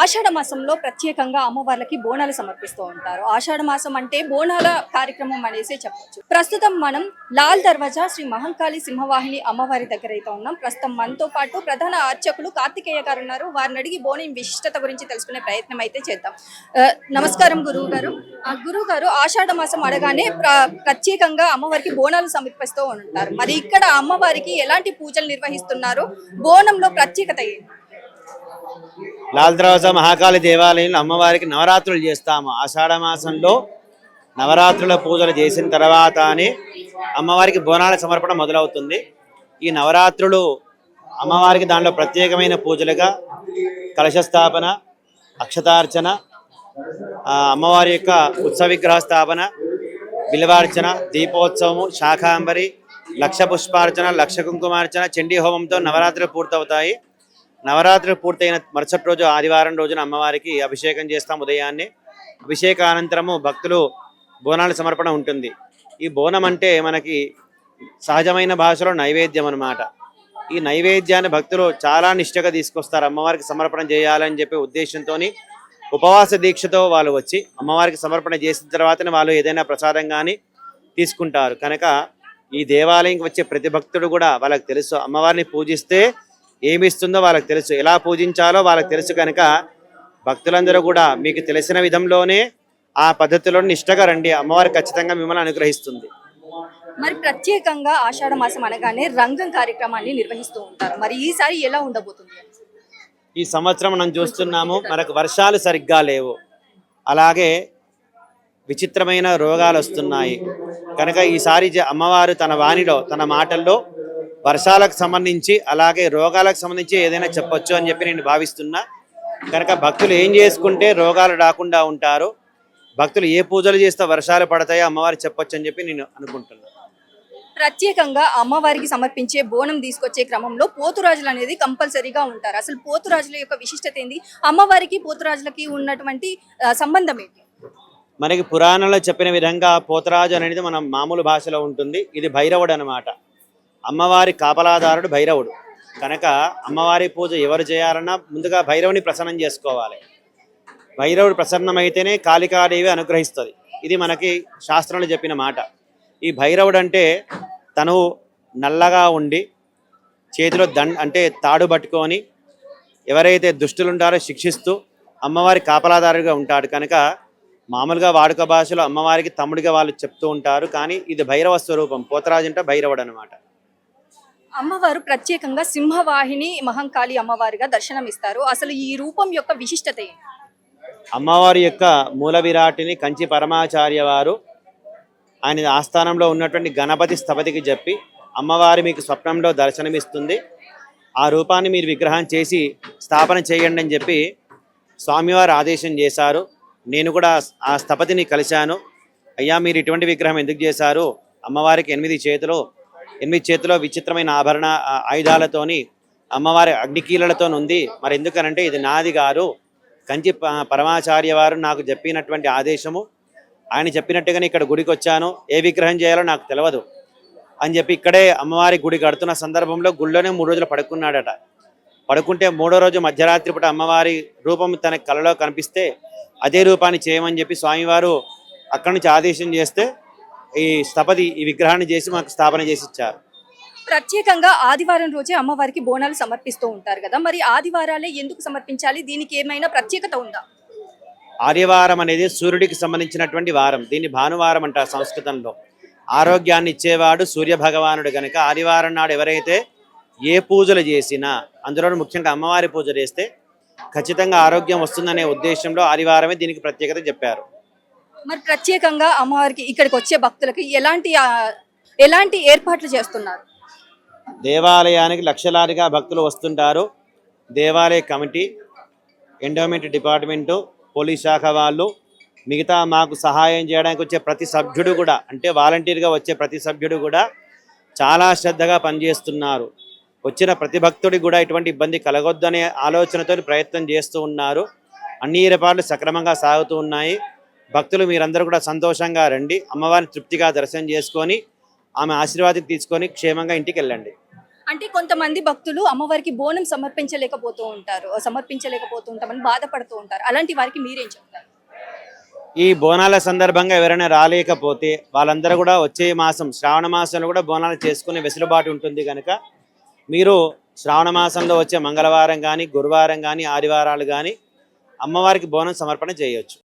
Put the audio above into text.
ఆషాఢ మాసంలో ప్రత్యేకంగా అమ్మవార్లకి బోనాలు సమర్పిస్తూ ఉంటారు. ఆషాఢ మాసం అంటే బోనాల కార్యక్రమం అనేసి చెప్పొచ్చు. ప్రస్తుతం మనం లాల్ దర్వాజా శ్రీ మహంకాళి సింహవాహిని అమ్మవారి దగ్గర అయితే ఉన్నాం. ప్రస్తుతం మనతో పాటు ప్రధాన అర్చకులు కార్తికేయ గారు ఉన్నారు. వారిని అడిగి బోనం విశిష్టత గురించి తెలుసుకునే ప్రయత్నం అయితే చేద్దాం. నమస్కారం గురువు గారు. గురువు గారు, ఆషాఢ మాసం అనగానే ప్రత్యేకంగా అమ్మవారికి బోనాలు సమర్పిస్తూ ఉంటారు. మరి ఇక్కడ అమ్మవారికి ఎలాంటి పూజలు నిర్వహిస్తున్నారు? బోనంలో ప్రత్యేకత ఏంటి? లాల్ దర్వాజా మహాకాళి దేవాలయంలో అమ్మవారికి నవరాత్రులు చేస్తాము. ఆషాఢ మాసంలో నవరాత్రుల పూజలు చేసిన తర్వాతనే అమ్మవారికి బోనాల సమర్పణ మొదలవుతుంది. ఈ నవరాత్రులు అమ్మవారికి దాంట్లో ప్రత్యేకమైన పూజలుగా కలశ స్థాపన, అక్షతార్చన, అమ్మవారి యొక్క ఉత్సవ విగ్రహ స్థాపన, బిల్వార్చన, దీపోత్సవము, శాకాంబరి, లక్ష పుష్పార్చన, లక్ష కుంకుమార్చన, చండీ హోమంతో నవరాత్రులు పూర్తవుతాయి. నవరాత్రులు పూర్తయిన మరుసటి రోజు ఆదివారం రోజున అమ్మవారికి అభిషేకం చేస్తాం. ఉదయాన్నే అభిషేకానంతరము భక్తులు బోనాల సమర్పణ ఉంటుంది. ఈ బోనం అంటే మనకి సహజమైన భాషలో నైవేద్యం అన్నమాట. ఈ నైవేద్యాన్ని భక్తులు చాలా నిష్ఠగా తీసుకొస్తారు. అమ్మవారికి సమర్పణ చేయాలని చెప్పే ఉద్దేశంతో ఉపవాస దీక్షతో వాళ్ళు వచ్చి అమ్మవారికి సమర్పణ చేసిన తర్వాతనే వాళ్ళు ఏదైనా ప్రసాదం కానీ తీసుకుంటారు. కనుక ఈ దేవాలయంకి వచ్చే ప్రతి భక్తుడు కూడా వాళ్ళకి తెలుసు, అమ్మవారిని పూజిస్తే ఏమిస్తుందో వాళ్ళకి తెలుసు, ఎలా పూజించాలో వాళ్ళకి తెలుసు. కనుక భక్తులందరూ కూడా మీకు తెలిసిన విధంలోనే ఆ పద్ధతిలో నిష్ఠగా రండి, అమ్మవారు ఖచ్చితంగా మిమ్మల్ని అనుగ్రహిస్తుంది. మరి ప్రత్యేకంగా ఆషాఢ మాసం అనగానే రంగం కార్యక్రమాన్ని నిర్వహిస్తూ ఉంటారు. మరి ఈసారి ఎలా ఉండబోతుంది? ఈ సంవత్సరం మనం చూస్తున్నాము, మనకు వర్షాలు సరిగ్గా లేవు, అలాగే విచిత్రమైన రోగాలు వస్తున్నాయి. కనుక ఈసారి అమ్మవారు తన వాణిలో, తన మాటల్లో వర్షాలకు సంబంధించి అలాగే రోగాలకు సంబంధించి ఏదైనా చెప్పొచ్చు అని చెప్పి నేను భావిస్తున్నా. కనుక భక్తులు ఏం చేసుకుంటే రోగాలు రాకుండా ఉంటారు, భక్తులు ఏ పూజలు చేస్తే వర్షాలు పడతాయో అమ్మవారు చెప్పొచ్చు అని చెప్పి నేను అనుకుంటున్నాను. ప్రత్యేకంగా అమ్మవారికి సమర్పించే బోనం తీసుకొచ్చే క్రమంలో పోతురాజులు అనేది కంపల్సరీగా ఉంటారు. అసలు పోతురాజుల యొక్క విశిష్టత ఏంది? అమ్మవారికి పోతురాజులకి ఉన్నటువంటి సంబంధం ఏంటి? మనకి పురాణంలో చెప్పిన విధంగా పోతరాజు అనేది మన మామూలు భాషలో ఉంటుంది. ఇది భైరవుడు అన్నమాట. అమ్మవారి కాపలాదారుడు భైరవుడు. కనుక అమ్మవారి పూజ ఎవరు చేయాలన్నా ముందుగా భైరవుని ప్రసన్నం చేసుకోవాలి. భైరవుడు ప్రసన్నమైతేనే కాళికాదేవి అనుగ్రహిస్తుంది. ఇది మనకి శాస్త్రంలో చెప్పిన మాట. ఈ భైరవుడు అంటే తను నల్లగా ఉండి చేతిలో అంటే తాడు పట్టుకొని ఎవరైతే దుష్టులు ఉంటారో శిక్షిస్తూ అమ్మవారి కాపలాదారుగా ఉంటాడు. కనుక మామూలుగా వాడుక భాషలో అమ్మవారికి తమ్ముడిగా వాళ్ళు చెప్తూ ఉంటారు. కానీ ఇది భైరవ స్వరూపం. పోతరాజు అంటే భైరవుడు అనమాట. అమ్మవారు ప్రత్యేకంగా సింహవాహిని మహంకాళి అమ్మవారిగా దర్శనమిస్తారు. అసలు ఈ రూపం యొక్క విశిష్టత ఏంటి? అమ్మవారి యొక్క మూల విరాటిని కంచి పరమాచార్య వారు ఆయన ఆస్థానంలో ఉన్నటువంటి గణపతి స్థపతికి చెప్పి అమ్మవారి మీకు స్వప్నంలో దర్శనమిస్తుంది, ఆ రూపాన్ని మీరు విగ్రహం చేసి స్థాపన చేయండి అని చెప్పి స్వామివారు ఆదేశం చేశారు. నేను కూడా ఆ స్థపతిని కలిశాను. అయ్యా, మీరు ఇటువంటి విగ్రహం ఎందుకు చేశారు? అమ్మవారికి 8 చేతిలో విచిత్రమైన ఆభరణ ఆయుధాలతోని అమ్మవారి అగ్నికీలలతో ఉంది. మరి ఎందుకనంటే ఇది నాది గారు, కంచి పరమాచార్య వారు నాకు చెప్పినటువంటి ఆదేశము, ఆయన చెప్పినట్టుగానే ఇక్కడ గుడికి వచ్చాను, ఏ విగ్రహం చేయాలో నాకు తెలియదు అని చెప్పి ఇక్కడే అమ్మవారి గుడి కడుతున్న సందర్భంలో గుళ్ళోనే 3 రోజులు పడుకున్నాడట. పడుకుంటే 3వ రోజు మధ్యరాత్రి పూట అమ్మవారి రూపం తన కలలో కనిపిస్తే అదే రూపాన్ని చేయమని చెప్పి స్వామివారు అక్కడి నుంచి ఆదేశం చేస్తే ఈ స్థపతి ఈ విగ్రహాన్ని చేసి మాకు స్థాపన చేసి ఇచ్చారు. ప్రత్యేకంగా ఆదివారం రోజే అమ్మవారికి బోనాలు సమర్పిస్తూ ఉంటారు కదా, మరి ఆదివారాలే ఎందుకు సమర్పించాలి? దీనికి ఏమైనా ప్రత్యేకత ఉందా? ఆదివారం అనేది సూర్యుడికి సంబంధించినటువంటి వారం. దీన్ని భానువారం అంటారు సంస్కృతంలో. ఆరోగ్యాన్ని ఇచ్చేవాడు సూర్య భగవానుడు. కనుక ఆదివారం నాడు ఎవరైతే ఏ పూజలు చేసినా, అందులో ముఖ్యంగా అమ్మవారి పూజ చేస్తే ఖచ్చితంగా ఆరోగ్యం వస్తుందనే ఉద్దేశంలో ఆదివారమే దీనికి ప్రత్యేకత చెప్పారు. మరి ప్రత్యేకంగా అమ్మవారికి ఇక్కడికి వచ్చే భక్తులకి ఎలాంటి ఏర్పాట్లు చేస్తున్నారు? దేవాలయానికి లక్షలాదిగా భక్తులు వస్తుంటారు. దేవాలయ కమిటీ, ఎండోమెంట్ డిపార్ట్మెంటు, పోలీస్ శాఖ వాళ్ళు, మిగతా మాకు సహాయం చేయడానికి వచ్చే ప్రతి సభ్యుడు కూడా, అంటే వాలంటీర్గా వచ్చే ప్రతి సభ్యుడు కూడా చాలా శ్రద్ధగా పనిచేస్తున్నారు. వచ్చిన ప్రతి భక్తుడికి కూడా ఎటువంటి ఇబ్బంది కలగొద్దనే ఆలోచనతో ప్రయత్నం చేస్తూ ఉన్నారు. అన్ని ఏర్పాట్లు సక్రమంగా సాగుతూ ఉన్నాయి. భక్తులు మీరందరూ కూడా సంతోషంగా రండి, అమ్మవారిని తృప్తిగా దర్శనం చేసుకొని ఆమె ఆశీర్వాదం తీసుకొని క్షేమంగా ఇంటికి వెళ్ళండి. అంటే కొంతమంది భక్తులు అమ్మవారికి బోనం సమర్పించలేకపోతూ ఉంటామని బాధపడుతూ ఉంటారు. అలాంటి వారికి మీరేం చెప్తారు? ఈ బోనాల సందర్భంగా ఎవరైనా రాలేకపోతే వాళ్ళందరూ కూడా వచ్చే మాసం శ్రావణ మాసంలో కూడా బోనాలు చేసుకునే వెసులుబాటు ఉంటుంది కనుక మీరు శ్రావణ మాసంలో వచ్చే మంగళవారం కానీ గురువారం కానీ ఆదివారాలు కానీ అమ్మవారికి బోనం సమర్పణ చేయొచ్చు.